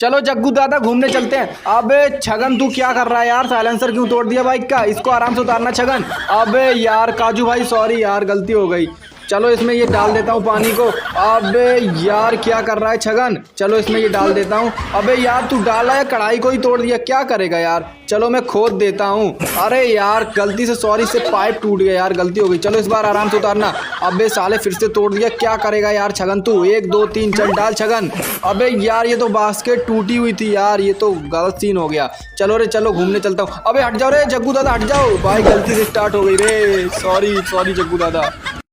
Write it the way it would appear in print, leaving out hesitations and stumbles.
चलो जग्गू दादा घूमने चलते हैं। अबे छगन तू क्या कर रहा है यार, साइलेंसर क्यों तोड़ दिया बाइक का? इसको आराम से उतारना छगन। अबे यार काजू भाई सॉरी यार, गलती हो गई। चलो इसमें ये डाल देता हूँ पानी को। अबे यार क्या कर रहा है छगन, चलो इसमें ये डाल देता हूँ। अबे यार तू डाला है कढ़ाई को ही तोड़ दिया, क्या करेगा यार। चलो मैं खोद देता हूँ। अरे यार गलती से सॉरी से पाइप टूट गया यार, गलती हो गई। चलो इस बार आराम से उतारना। अबे साले फिर से तोड़ दिया, क्या करेगा यार छगन तू। 1 2 3 चल डाल छगन। अबे यार ये तो बास्केट टूटी हुई थी यार, ये तो गलत सीन हो गया। चलो रे चलो घूमने चलता हूँ। अबे हट जाओ रे जग्गू दादा, हट जाओ भाई, गलती से स्टार्ट हो गई रे। सॉरी सॉरी जग्गू दादा।